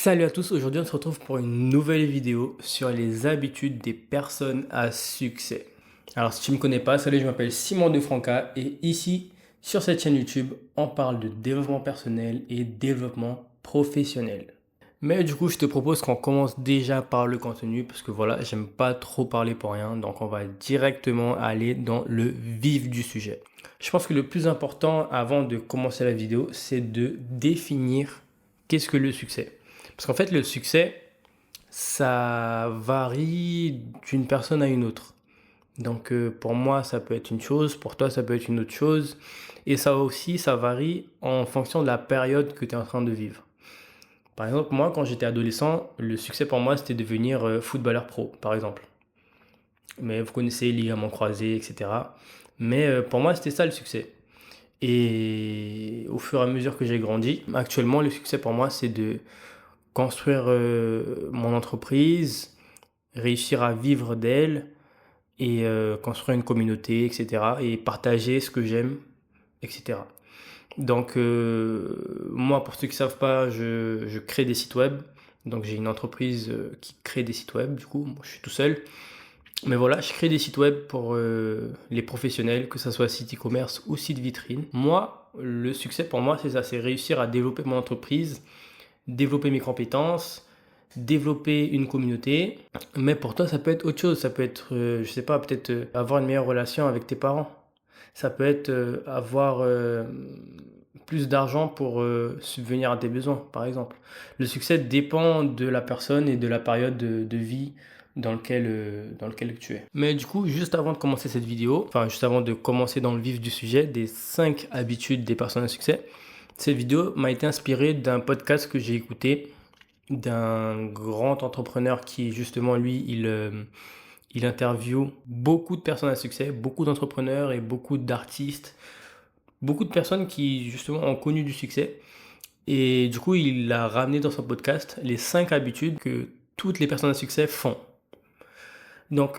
Salut à tous, aujourd'hui on se retrouve pour une nouvelle vidéo sur les habitudes des personnes à succès. Alors si tu ne me connais pas, salut, je m'appelle Simon De Franca et ici sur cette chaîne YouTube, on parle de développement personnel et développement professionnel. Mais du coup, je te propose qu'on commence déjà par le contenu parce que voilà, j'aime pas trop parler pour rien, donc on va directement aller dans le vif du sujet. Je pense que le plus important avant de commencer la vidéo, c'est de définir qu'est-ce que le succès. Parce qu'en fait, le succès, ça varie d'une personne à une autre. Donc pour moi, ça peut être une chose, pour toi, ça peut être une autre chose. Et ça aussi, ça varie en fonction de la période que tu es en train de vivre. Par exemple, moi, quand j'étais adolescent, le succès pour moi, c'était devenir footballeur pro, par exemple. Mais vous connaissez les ligaments croisés, etc. Mais pour moi, c'était ça le succès. Et au fur et à mesure que j'ai grandi, actuellement, le succès pour moi, c'est de construire mon entreprise, réussir à vivre d'elle et construire une communauté, etc. Et partager ce que j'aime, etc. Donc, moi, pour ceux qui ne savent pas, je crée des sites web. Donc, j'ai une entreprise qui crée des sites web. Du coup, moi, je suis tout seul. Mais voilà, je crée des sites web pour les professionnels, que ce soit site e-commerce ou site vitrine. Moi, le succès pour moi, c'est ça, c'est réussir à développer mon entreprise, développer mes compétences, développer une communauté. Mais pour toi, ça peut être autre chose. Ça peut être, je sais pas, peut-être avoir une meilleure relation avec tes parents. Ça peut être avoir plus d'argent pour subvenir à tes besoins, par exemple. Le succès dépend de la personne et de la période de vie dans lequel tu es. Mais du coup, juste avant de commencer cette vidéo, enfin juste avant de commencer dans le vif du sujet, des 5 habitudes des personnes à succès, cette vidéo m'a été inspirée d'un podcast que j'ai écouté d'un grand entrepreneur qui justement lui, il interviewe beaucoup de personnes à succès, beaucoup d'entrepreneurs et beaucoup d'artistes, beaucoup de personnes qui justement ont connu du succès. Et du coup, il a ramené dans son podcast les 5 habitudes que toutes les personnes à succès font. Donc,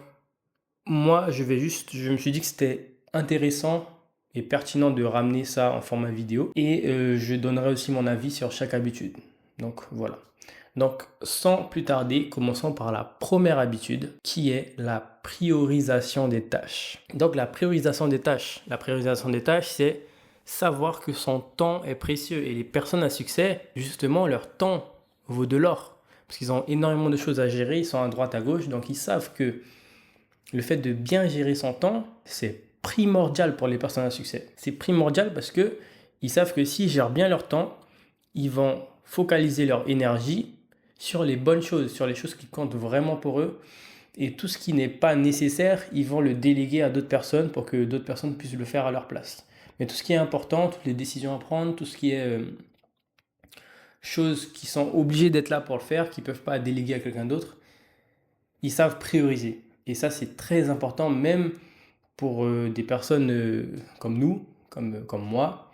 moi, je me suis dit que c'était intéressant et pertinent de ramener ça en format vidéo. Et je donnerai aussi mon avis sur chaque habitude. Donc, voilà. Donc, sans plus tarder, commençons par la première habitude qui est la priorisation des tâches. Donc, la priorisation des tâches. La priorisation des tâches, c'est savoir que son temps est précieux. Et les personnes à succès, justement, leur temps vaut de l'or. Parce qu'ils ont énormément de choses à gérer, ils sont à droite, à gauche, donc ils savent que le fait de bien gérer son temps, c'est primordial pour les personnes à succès. C'est primordial parce que ils savent que s'ils gèrent bien leur temps, ils vont focaliser leur énergie sur les bonnes choses, sur les choses qui comptent vraiment pour eux. Et tout ce qui n'est pas nécessaire, ils vont le déléguer à d'autres personnes pour que d'autres personnes puissent le faire à leur place. Mais tout ce qui est important, toutes les décisions à prendre, tout ce qui est choses qui sont obligées d'être là pour le faire, qui ne peuvent pas déléguer à quelqu'un d'autre, ils savent prioriser. Et ça, c'est très important, même pour des personnes comme nous, comme moi.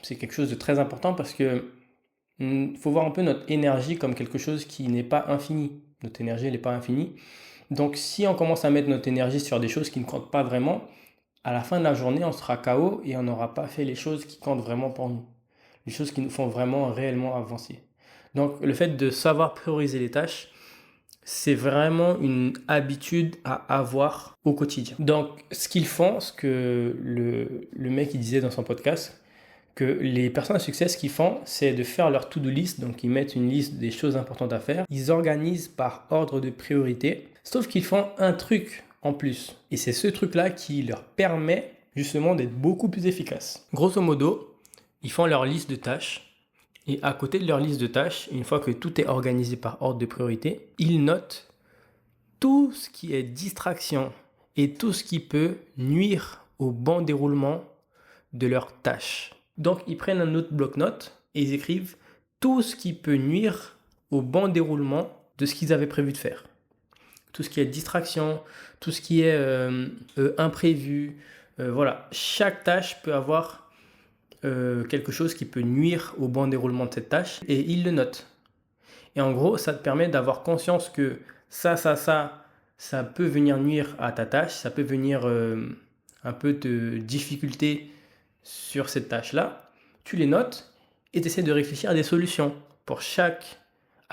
C'est quelque chose de très important parce que faut voir un peu notre énergie comme quelque chose qui n'est pas infini. Notre énergie, elle n'est pas infinie. Donc, si on commence à mettre notre énergie sur des choses qui ne comptent pas vraiment, à la fin de la journée, on sera KO et on n'aura pas fait les choses qui comptent vraiment pour nous. Les choses qui nous font vraiment, réellement avancer. Donc, le fait de savoir prioriser les tâches, c'est vraiment une habitude à avoir au quotidien. Donc, ce qu'ils font, ce que le mec il disait dans son podcast, que les personnes à succès, ce qu'ils font, c'est de faire leur to-do list. Donc, ils mettent une liste des choses importantes à faire. Ils organisent par ordre de priorité. Sauf qu'ils font un truc en plus. Et c'est ce truc-là qui leur permet justement d'être beaucoup plus efficaces. Grosso modo, ils font leur liste de tâches. Et à côté de leur liste de tâches, une fois que tout est organisé par ordre de priorité, ils notent tout ce qui est distraction et tout ce qui peut nuire au bon déroulement de leurs tâches. Donc, ils prennent un autre bloc-notes et ils écrivent tout ce qui peut nuire au bon déroulement de ce qu'ils avaient prévu de faire. Tout ce qui est distraction, tout ce qui est imprévu. Voilà, chaque tâche peut avoir quelque chose qui peut nuire au bon déroulement de cette tâche et ils le notent. Et en gros, ça te permet d'avoir conscience que ça peut venir nuire à ta tâche, ça peut venir un peu te difficulter sur cette tâche-là. Tu les notes et tu essaies de réfléchir à des solutions pour chaque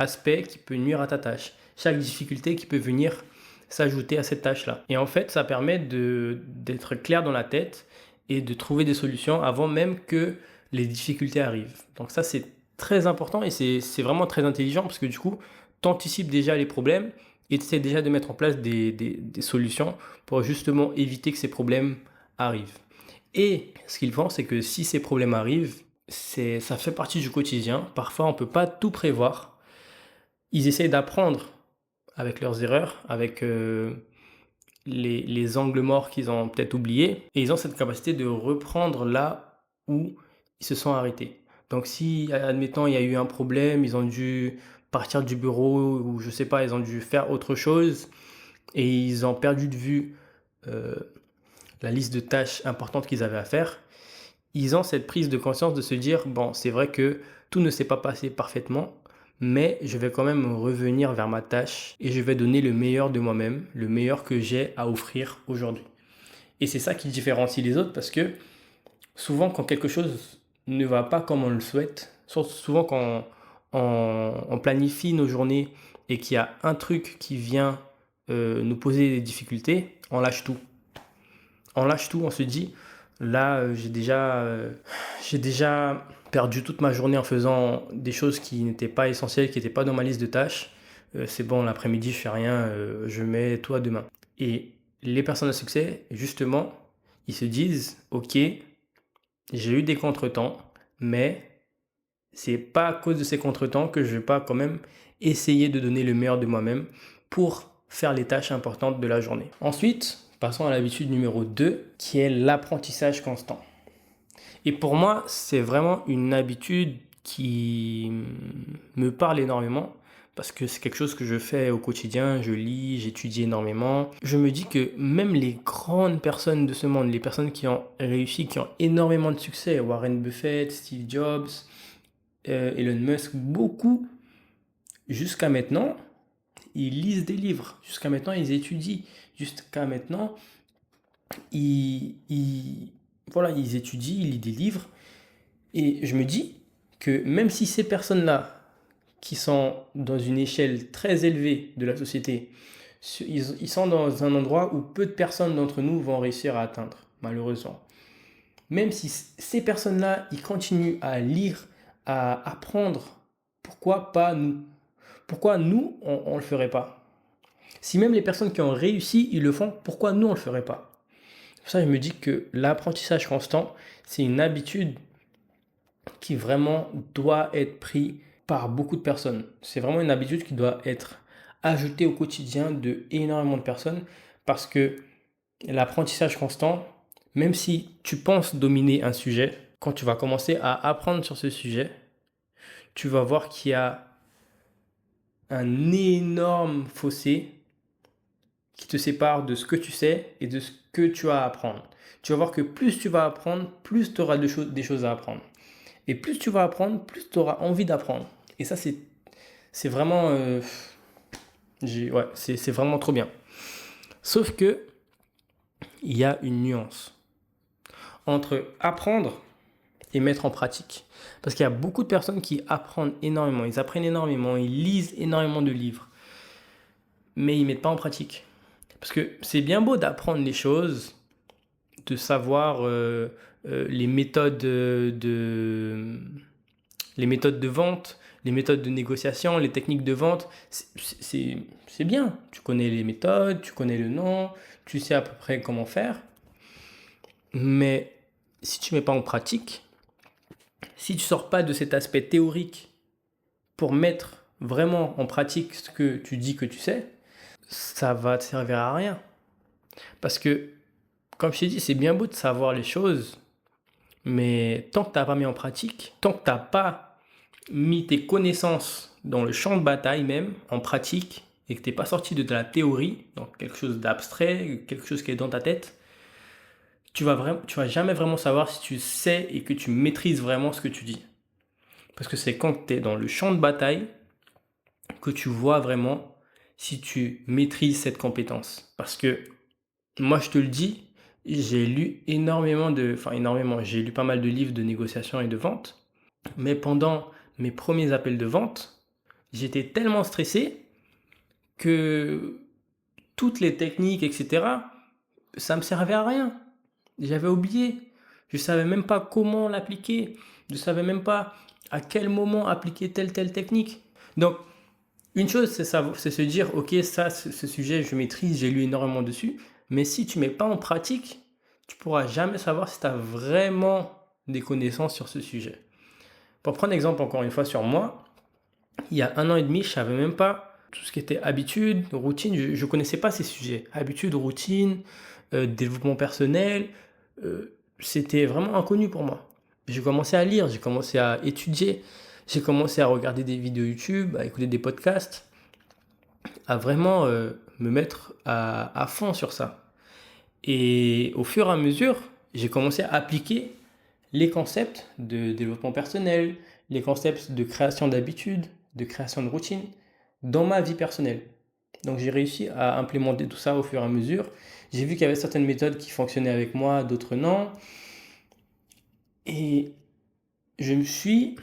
aspect qui peut nuire à ta tâche, chaque difficulté qui peut venir s'ajouter à cette tâche-là. Et en fait, ça permet d'être clair dans la tête et de trouver des solutions avant même que les difficultés arrivent. Donc ça, c'est très important et c'est vraiment très intelligent parce que du coup, tu anticipes déjà les problèmes et tu essaies déjà de mettre en place des solutions pour justement éviter que ces problèmes arrivent. Et ce qu'ils font, c'est que si ces problèmes arrivent, ça fait partie du quotidien. Parfois, on ne peut pas tout prévoir. Ils essayent d'apprendre avec leurs erreurs, avec les angles morts qu'ils ont peut-être oubliés. Et ils ont cette capacité de reprendre là où ils se sont arrêtés. Donc si, admettons, il y a eu un problème, ils ont dû partir du bureau ou je sais pas, ils ont dû faire autre chose et ils ont perdu de vue euh, la liste de tâches importantes qu'ils avaient à faire, ils ont cette prise de conscience de se dire, bon, c'est vrai que tout ne s'est pas passé parfaitement, mais je vais quand même revenir vers ma tâche et je vais donner le meilleur de moi-même, le meilleur que j'ai à offrir aujourd'hui. Et c'est ça qui différencie les autres parce que souvent quand quelque chose ne va pas comme on le souhaite, souvent quand on planifie nos journées et qu'il y a un truc qui vient nous poser des difficultés, on lâche tout. On lâche tout, on se dit, là, j'ai déjà perdu toute ma journée en faisant des choses qui n'étaient pas essentielles, qui n'étaient pas dans ma liste de tâches. C'est bon, l'après-midi, je fais rien, je mets tout à demain. Et les personnes à succès, justement, ils se disent, ok, j'ai eu des contretemps, mais c'est pas à cause de ces contretemps que je vais pas quand même essayer de donner le meilleur de moi-même pour faire les tâches importantes de la journée. Ensuite, passons à l'habitude numéro 2, qui est l'apprentissage constant. Et pour moi, c'est vraiment une habitude qui me parle énormément parce que c'est quelque chose que je fais au quotidien, je lis, j'étudie énormément. Je me dis que même les grandes personnes de ce monde, les personnes qui ont réussi, qui ont énormément de succès, Warren Buffett, Steve Jobs, Elon Musk, beaucoup, jusqu'à maintenant, ils lisent des livres. Jusqu'à maintenant, ils étudient. Jusqu'à maintenant, voilà, ils étudient, ils lisent des livres. Et je me dis que même si ces personnes-là, qui sont dans une échelle très élevée de la société, ils sont dans un endroit où peu de personnes d'entre nous vont réussir à atteindre, malheureusement. Même si ces personnes-là, ils continuent à lire, à apprendre, pourquoi pas nous? Pourquoi nous, on ne le ferait pas? Si même les personnes qui ont réussi, ils le font, pourquoi nous, on ne le ferait pas? C'est pour ça que je me dis que l'apprentissage constant, c'est une habitude qui vraiment doit être prise par beaucoup de personnes. C'est vraiment une habitude qui doit être ajoutée au quotidien de énormément de personnes parce que l'apprentissage constant, même si tu penses dominer un sujet, quand tu vas commencer à apprendre sur ce sujet, tu vas voir qu'il y a un énorme fossé qui te sépare de ce que tu sais et de ce que tu as à apprendre. Tu vas voir que plus tu vas apprendre, plus tu auras des choses à apprendre. Et plus tu vas apprendre, plus tu auras envie d'apprendre. Et ça, c'est vraiment, ouais, c'est vraiment trop bien. Sauf que il y a une nuance entre apprendre et mettre en pratique. Parce qu'il y a beaucoup de personnes qui apprennent énormément, ils apprennent énormément, ils lisent énormément de livres, mais ils ne mettent pas en pratique. Parce que c'est bien beau d'apprendre les choses, de savoir les méthodes les méthodes de vente, les méthodes de négociation, les techniques de vente. C'est bien. Tu connais les méthodes, tu connais le nom, tu sais à peu près comment faire. Mais si tu ne mets pas en pratique, si tu ne sors pas de cet aspect théorique pour mettre vraiment en pratique ce que tu dis que tu sais, ça va te servir à rien. Parce que, comme je t'ai dit, c'est bien beau de savoir les choses, mais tant que tu n'as pas mis en pratique, tant que tu n'as pas mis tes connaissances dans le champ de bataille même, en pratique, et que tu n'es pas sorti de la théorie, donc quelque chose d'abstrait, quelque chose qui est dans ta tête, tu vas jamais vraiment savoir si tu sais et que tu maîtrises vraiment ce que tu dis. Parce que c'est quand tu es dans le champ de bataille que tu vois vraiment si tu maîtrises cette compétence. Parce que moi, je te le dis, j'ai lu j'ai lu pas mal de livres de négociation et de vente. Mais pendant mes premiers appels de vente, j'étais tellement stressé que toutes les techniques, etc., ça me servait à rien. J'avais oublié. Je savais même pas comment l'appliquer. Je savais même pas à quel moment appliquer telle technique. Donc, une chose, c'est ça, c'est se dire, ok, ça, ce sujet, je maîtrise, j'ai lu énormément dessus. Mais si tu mets pas en pratique, tu pourras jamais savoir si tu as vraiment des connaissances sur ce sujet. Pour prendre exemple encore une fois sur moi, il y a 1 an et demi, je savais même pas tout ce qui était habitude, routine. Je connaissais pas ces sujets. Habitude, routine, développement personnel. C'était vraiment inconnu pour moi. J'ai commencé à lire, j'ai commencé à étudier, j'ai commencé à regarder des vidéos YouTube, à écouter des podcasts, à vraiment me mettre à fond sur ça. Et au fur et à mesure, j'ai commencé à appliquer les concepts de développement personnel, les concepts de création d'habitudes, de création de routine dans ma vie personnelle. Donc j'ai réussi à implémenter tout ça au fur et à mesure. J'ai vu qu'il y avait certaines méthodes qui fonctionnaient avec moi, d'autres non. Et je me suis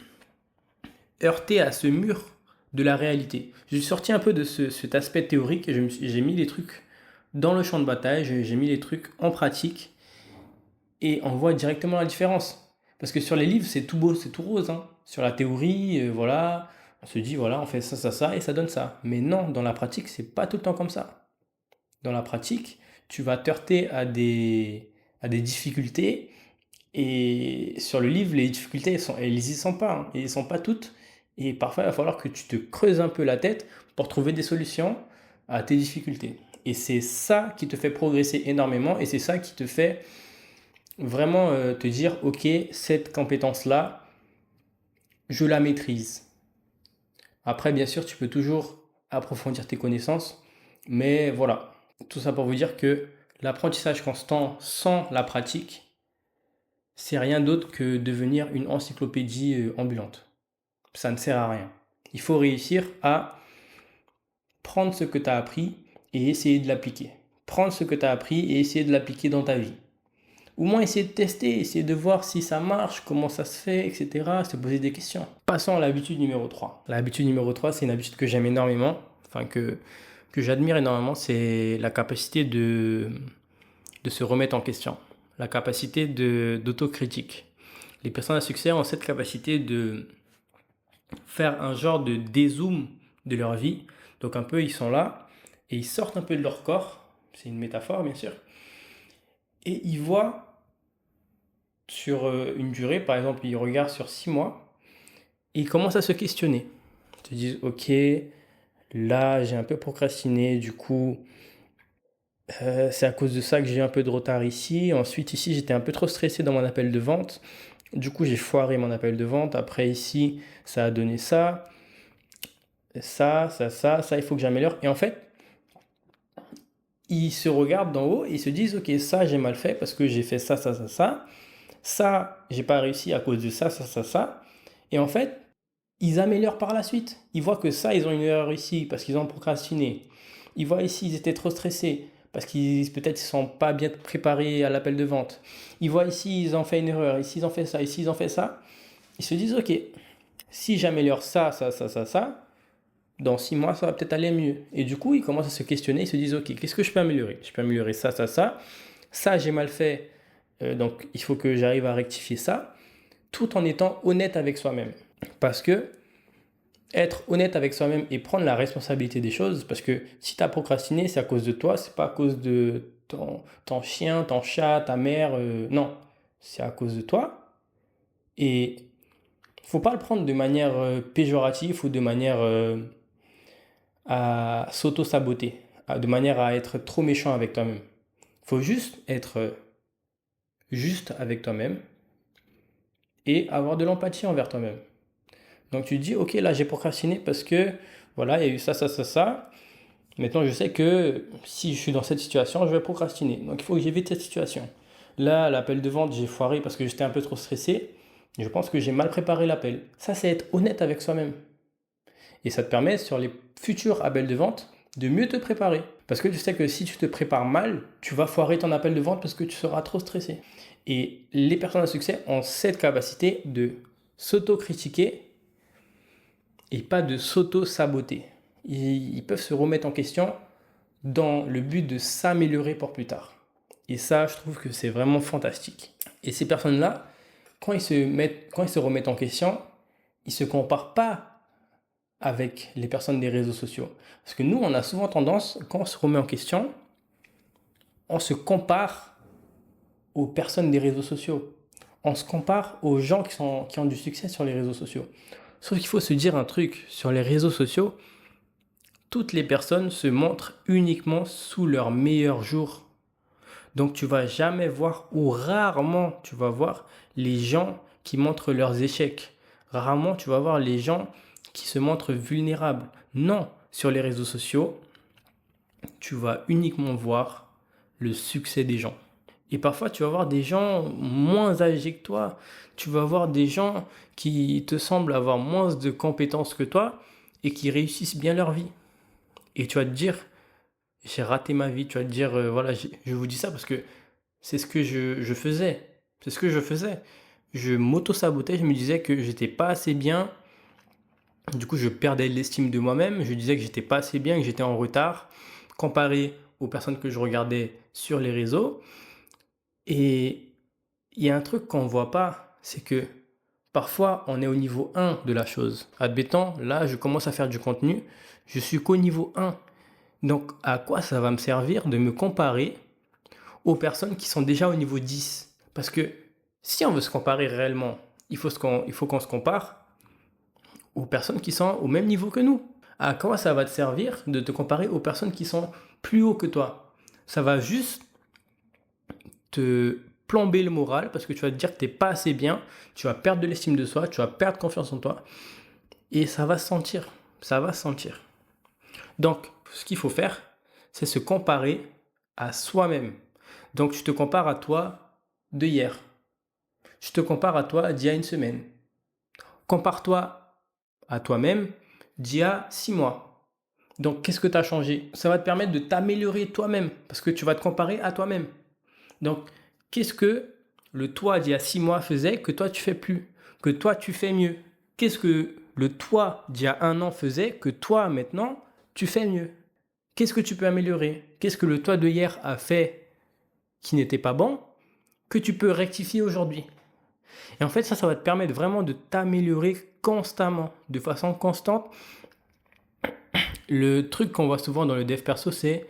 heurté à ce mur de la réalité. Je suis sorti un peu de cet aspect théorique et j'ai mis les trucs dans le champ de bataille, j'ai mis les trucs en pratique et on voit directement la différence. Parce que sur les livres, c'est tout beau, c'est tout rose, hein. Sur la théorie, voilà, on se dit, voilà, on fait ça, et ça donne ça. Mais non, dans la pratique, c'est pas tout le temps comme ça. Dans la pratique, tu vas te heurter à des difficultés. Et sur le livre, les difficultés, elles y sont pas, hein. Elles y sont pas toutes. Et parfois, il va falloir que tu te creuses un peu la tête pour trouver des solutions à tes difficultés. Et c'est ça qui te fait progresser énormément et c'est ça qui te fait vraiment te dire, ok, cette compétence-là, je la maîtrise. Après, bien sûr, tu peux toujours approfondir tes connaissances, mais voilà, tout ça pour vous dire que l'apprentissage constant sans la pratique, c'est rien d'autre que devenir une encyclopédie ambulante. Ça ne sert à rien. Il faut réussir à prendre ce que tu as appris et essayer de l'appliquer. Prendre ce que tu as appris et essayer de l'appliquer dans ta vie. Au moins essayer de tester, essayer de voir si ça marche, comment ça se fait, etc. Se poser des questions. Passons à l'habitude numéro 3. L'habitude numéro 3, c'est une habitude que j'aime énormément, enfin que j'admire énormément, c'est la capacité de se remettre en question. La capacité d'autocritique. Les personnes à succès ont cette capacité de faire un genre de dézoom de leur vie. Donc un peu, ils sont là et ils sortent un peu de leur corps. C'est une métaphore, bien sûr. Et ils voient sur une durée, par exemple, ils regardent sur 6 mois et ils commencent à se questionner. Ils se disent, ok, là, j'ai un peu procrastiné, du coup, c'est à cause de ça que j'ai eu un peu de retard ici. Ensuite, ici, j'étais un peu trop stressé dans mon appel de vente. Du coup, j'ai foiré mon appel de vente. Après, ici, ça a donné ça. Ça, il faut que j'améliore. Et en fait, ils se regardent d'en haut et ils se disent, ok, ça, j'ai mal fait parce que j'ai fait ça. Ça, j'ai pas réussi à cause de ça. Et en fait, ils améliorent par la suite. Ils voient que ça, ils ont une erreur ici parce qu'ils ont procrastiné. Ils voient ici, ils étaient trop stressés parce qu'ils peut-être ils sont pas bien préparés à l'appel de vente. Ils voient ici, ils ont fait une erreur. Ici, ils ont fait ça. Ici, ils ont fait ça. Ils se disent, ok, si j'améliore ça, dans 6 mois, ça va peut-être aller mieux. Et du coup, ils commencent à se questionner. Ils se disent, ok, qu'est-ce que je peux améliorer? Je peux améliorer ça. Ça, j'ai mal fait. Donc, il faut que j'arrive à rectifier ça, tout en étant honnête avec soi-même. Parce que être honnête avec soi-même et prendre la responsabilité des choses, parce que si tu as procrastiné, c'est à cause de toi, c'est pas à cause de ton chien, ton chat, ta mère, non, c'est à cause de toi. Et faut pas le prendre de manière péjorative ou de manière à s'auto-saboter, de manière à être trop méchant avec toi-même. Faut juste être juste avec toi-même et avoir de l'empathie envers toi-même. Donc tu te dis, ok, là j'ai procrastiné parce que voilà, il y a eu ça. Maintenant je sais que si je suis dans cette situation, je vais procrastiner. Donc il faut que j'évite cette situation. Là, l'appel de vente, j'ai foiré parce que j'étais un peu trop stressé. Je pense que j'ai mal préparé l'appel. Ça, c'est être honnête avec soi-même. Et ça te permet sur les futurs appels de vente de mieux te préparer. Parce que tu sais que si tu te prépares mal, tu vas foirer ton appel de vente parce que tu seras trop stressé. Et les personnes à succès ont cette capacité de s'autocritiquer et pas de s'auto-saboter. Ils peuvent se remettre en question dans le but de s'améliorer pour plus tard. Et ça, je trouve que c'est vraiment fantastique. Et ces personnes-là, quand ils se remettent en question, ils ne se comparent pas avec les personnes des réseaux sociaux. Parce que nous, on a souvent tendance, quand on se remet en question, on se compare aux personnes des réseaux sociaux. On se compare aux gens qui ont du succès sur les réseaux sociaux. Sauf qu'il faut se dire un truc, sur les réseaux sociaux, toutes les personnes se montrent uniquement sous leur meilleur jour. Donc tu vas jamais voir, ou rarement tu vas voir les gens qui montrent leurs échecs. Rarement tu vas voir les gens qui se montrent vulnérables. Non, sur les réseaux sociaux, tu vas uniquement voir le succès des gens. Et parfois, tu vas voir des gens moins âgés que toi. Tu vas voir des gens qui te semblent avoir moins de compétences que toi et qui réussissent bien leur vie. Et tu vas te dire, j'ai raté ma vie. Tu vas te dire, voilà, je vous dis ça parce que c'est ce que je faisais. C'est ce que je faisais. Je m'auto-sabotais, je me disais que j'étais pas assez bien. Du coup, je perdais l'estime de moi-même. Je disais que j'étais pas assez bien, que j'étais en retard, comparé aux personnes que je regardais sur les réseaux. Et il y a un truc qu'on ne voit pas, c'est que parfois on est au niveau 1 de la chose. Admettons, là, je commence à faire du contenu, je suis qu'au niveau 1. Donc, à quoi ça va me servir de me comparer aux personnes qui sont déjà au niveau 10? Parce que si on veut se comparer réellement, il faut qu'on se compare aux personnes qui sont au même niveau que nous. À quoi ça va te servir de te comparer aux personnes qui sont plus haut que toi? Ça va juste te plomber le moral parce que tu vas te dire que tu n'es pas assez bien, tu vas perdre de l'estime de soi, tu vas perdre confiance en toi et ça va se sentir. Ça va se sentir. Donc, ce qu'il faut faire, c'est se comparer à soi-même. Donc, tu te compares à toi de hier. Je te compare à toi d'il y a une semaine. Compare-toi à toi-même d'il y a 6 mois. Donc, qu'est-ce que tu as changé? Ça va te permettre de t'améliorer toi-même parce que tu vas te comparer à toi-même. Donc, qu'est-ce que le toi d'il y a 6 mois faisait que toi tu fais plus, que toi tu fais mieux? Qu'est-ce que le toi d'il y a 1 an faisait que toi maintenant tu fais mieux? Qu'est-ce que tu peux améliorer? Qu'est-ce que le toi de hier a fait qui n'était pas bon que tu peux rectifier aujourd'hui? Et en fait, ça va te permettre vraiment de t'améliorer constamment, de façon constante. Le truc qu'on voit souvent dans le dev perso, c'est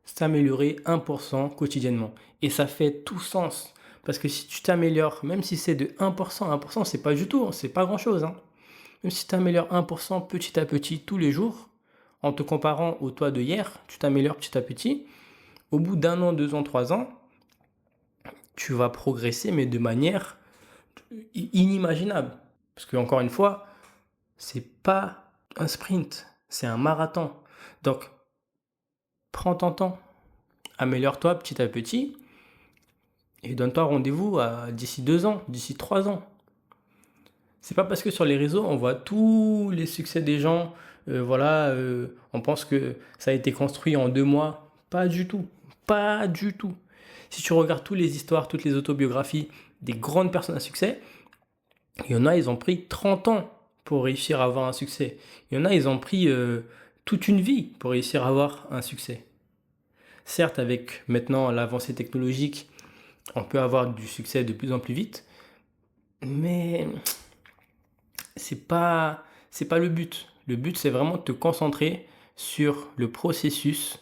s'améliorer 1% quotidiennement. Et ça fait tout sens. Parce que si tu t'améliores, même si c'est de 1%, c'est pas du tout, c'est pas grand-chose, hein. Même si tu t'améliores 1% petit à petit tous les jours, en te comparant au toi de hier, tu t'améliores petit à petit. Au bout d'1 an, 2 ans, 3 ans, tu vas progresser, mais de manière inimaginable. Parce que, encore une fois, c'est pas un sprint, c'est un marathon. Donc, prends ton temps, améliore-toi petit à petit et donne-toi rendez-vous d'ici 2 ans, d'ici 3 ans. C'est pas parce que sur les réseaux, on voit tous les succès des gens, on pense que ça a été construit en 2 mois. Pas du tout. Pas du tout. Si tu regardes toutes les histoires, toutes les autobiographies des grandes personnes à succès, il y en a, ils ont pris 30 ans pour réussir à avoir un succès. Il y en a, ils ont pris toute une vie pour réussir à avoir un succès. Certes, avec maintenant l'avancée technologique, on peut avoir du succès de plus en plus vite, mais c'est pas le but. Le but, c'est vraiment de te concentrer sur le processus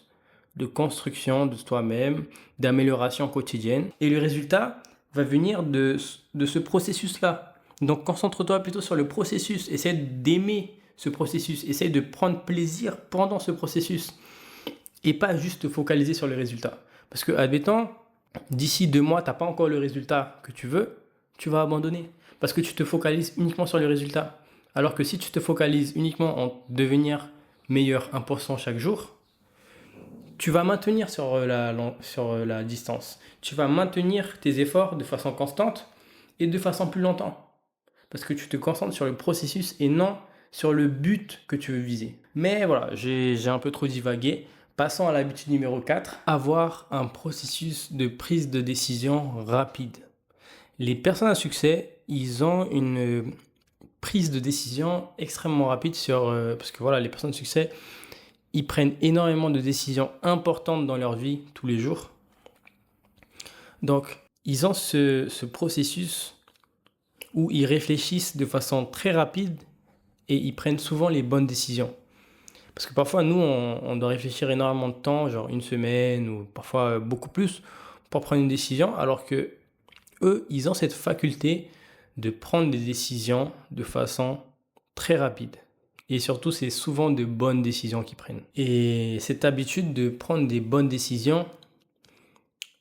de construction de toi-même, d'amélioration quotidienne. Et le résultat va venir de ce processus-là. Donc, concentre-toi plutôt sur le processus. Essaie d'aimer ce processus. Essaie de prendre plaisir pendant ce processus. Et pas juste te focaliser sur le résultat. Parce que, admettons, d'ici 2 mois, tu n'as pas encore le résultat que tu veux, tu vas abandonner. Parce que tu te focalises uniquement sur le résultat. Alors que si tu te focalises uniquement en devenir meilleur 1% chaque jour, tu vas maintenir sur la distance. Tu vas maintenir tes efforts de façon constante et de façon plus longtemps. Parce que tu te concentres sur le processus et non sur le but que tu veux viser. Mais voilà, j'ai un peu trop divagué. Passons à l'habitude numéro 4, avoir un processus de prise de décision rapide. Les personnes à succès, ils ont une prise de décision extrêmement rapide parce que voilà, les personnes de succès, ils prennent énormément de décisions importantes dans leur vie tous les jours. Donc, ils ont ce processus où ils réfléchissent de façon très rapide et ils prennent souvent les bonnes décisions. Parce que parfois, nous, on doit réfléchir énormément de temps, genre une semaine ou parfois beaucoup plus, pour prendre une décision, alors que eux, ils ont cette faculté de prendre des décisions de façon très rapide. Et surtout, c'est souvent de bonnes décisions qu'ils prennent. Et cette habitude de prendre des bonnes décisions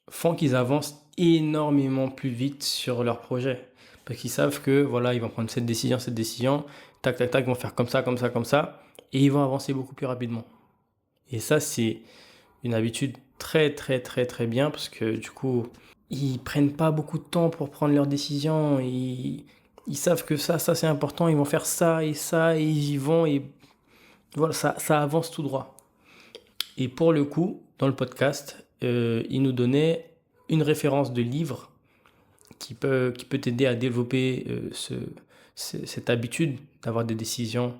font qu'ils avancent énormément plus vite sur leur projet. Parce qu'ils savent que voilà, ils vont prendre cette décision, tac, tac, tac, ils vont faire comme ça, comme ça, comme ça, et ils vont avancer beaucoup plus rapidement. Et ça, c'est une habitude très, très, très, très bien parce que du coup, ils prennent pas beaucoup de temps pour prendre leurs décisions. Ils savent que ça c'est important, ils vont faire ça, et ils y vont, et voilà, ça avance tout droit. Et pour le coup, dans le podcast, il nous donnait une référence de livre qui peut t'aider à développer cette habitude d'avoir des décisions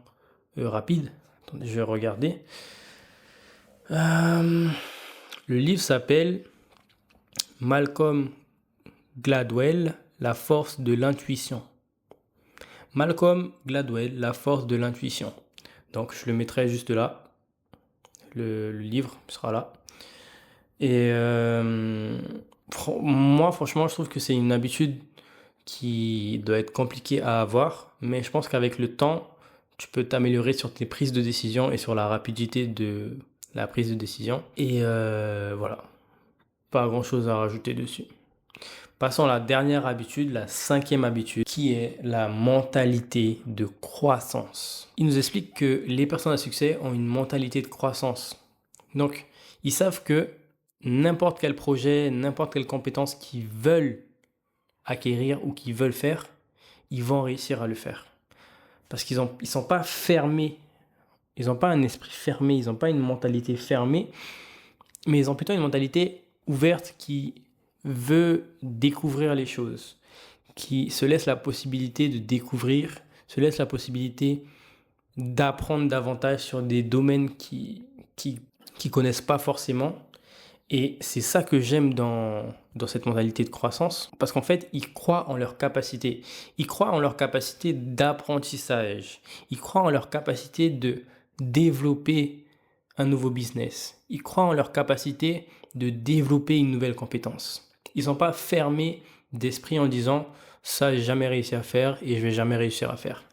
rapides. Attendez, je vais regarder. Le livre s'appelle Malcolm Gladwell, La force de l'intuition. Malcolm Gladwell, La force de l'intuition. Donc je le mettrai juste là. Le livre sera là. Et moi, franchement, je trouve que c'est une habitude qui doit être compliquée à avoir. Mais je pense qu'avec le temps, tu peux t'améliorer sur tes prises de décision et sur la rapidité de la prise de décision. Et voilà. Pas grand-chose à rajouter dessus. Passons à la dernière habitude, la 5e habitude, qui est la mentalité de croissance. Il nous explique que les personnes à succès ont une mentalité de croissance. Donc, ils savent que n'importe quel projet, n'importe quelle compétence qu'ils veulent acquérir ou qu'ils veulent faire, ils vont réussir à le faire. Parce qu'ils sont pas fermés. Ils n'ont pas un esprit fermé, ils n'ont pas une mentalité fermée, mais ils ont plutôt une mentalité ouverte qui veut découvrir les choses, qui se laisse la possibilité de découvrir, se laisse la possibilité d'apprendre davantage sur des domaines qui connaissent pas forcément. Et c'est ça que j'aime dans cette mentalité de croissance, parce qu'en fait, ils croient en leur capacité. Ils croient en leur capacité d'apprentissage. Ils croient en leur capacité de développer un nouveau business. Ils croient en leur capacité de développer une nouvelle compétence. Ils ne sont pas fermés d'esprit en disant « ça, j'ai jamais réussi à faire et je vais jamais réussir à faire ».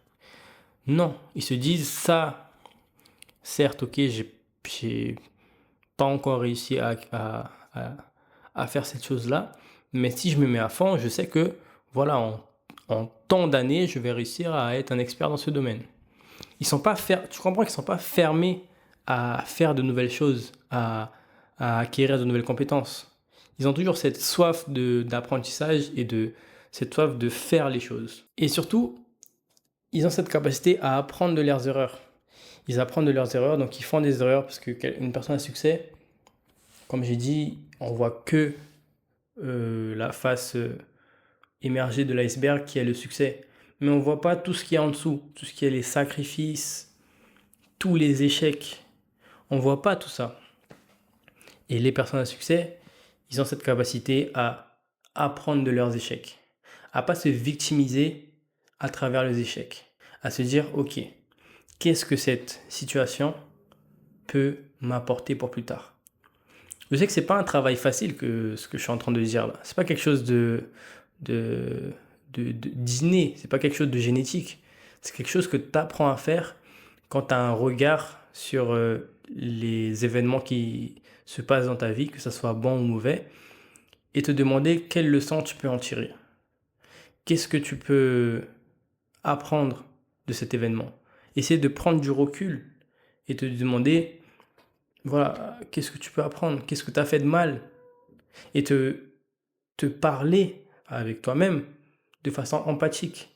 Non, ils se disent « ça, certes, ok, j'ai pas encore réussi à faire cette chose-là, mais si je me mets à fond, je sais que voilà, en tant d'années, je vais réussir à être un expert dans ce domaine. » Tu comprends qu'ils ne sont pas fermés à faire de nouvelles choses, à acquérir de nouvelles compétences. Ils ont toujours cette soif d'apprentissage et cette soif de faire les choses. Et surtout, ils ont cette capacité à apprendre de leurs erreurs. Ils apprennent de leurs erreurs, donc ils font des erreurs parce qu'une personne à succès, comme j'ai dit, on voit que la face émergée de l'iceberg qui est le succès. Mais on ne voit pas tout ce qu'il y a en dessous, tout ce qui est les sacrifices, tous les échecs. On ne voit pas tout ça. Et les personnes à succès, ils ont cette capacité à apprendre de leurs échecs, à pas se victimiser à travers les échecs, à se dire, ok, qu'est-ce que cette situation peut m'apporter pour plus tard? Je sais que c'est pas un travail facile que ce que je suis en train de dire là. C'est pas quelque chose d'inné, c'est pas quelque chose de génétique. C'est quelque chose que tu apprends à faire quand tu as un regard sur les événements qui se passent dans ta vie, que ce soit bon ou mauvais, et te demander quelle leçon tu peux en tirer. Qu'est-ce que tu peux apprendre de cet événement? Essayer de prendre du recul et te demander, voilà, qu'est-ce que tu peux apprendre? Qu'est-ce que tu as fait de mal? Et te parler avec toi-même de façon empathique.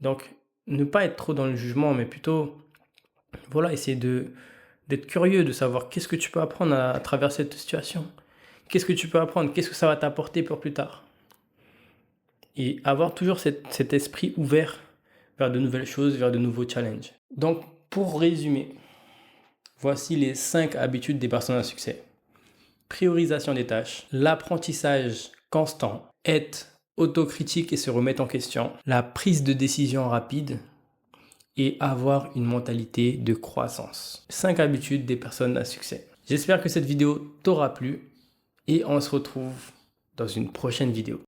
Donc, ne pas être trop dans le jugement, mais plutôt, voilà, essayer d'être curieux, de savoir qu'est-ce que tu peux apprendre à travers cette situation. Qu'est-ce que tu peux apprendre? Qu'est-ce que ça va t'apporter pour plus tard? Et avoir toujours cet esprit ouvert vers de nouvelles choses, vers de nouveaux challenges. Donc, pour résumer, voici les 5 habitudes des personnes à succès. Priorisation des tâches, l'apprentissage constant, être autocritique et se remettre en question, la prise de décision rapide et avoir une mentalité de croissance. 5 habitudes des personnes à succès. J'espère que cette vidéo t'aura plu et on se retrouve dans une prochaine vidéo.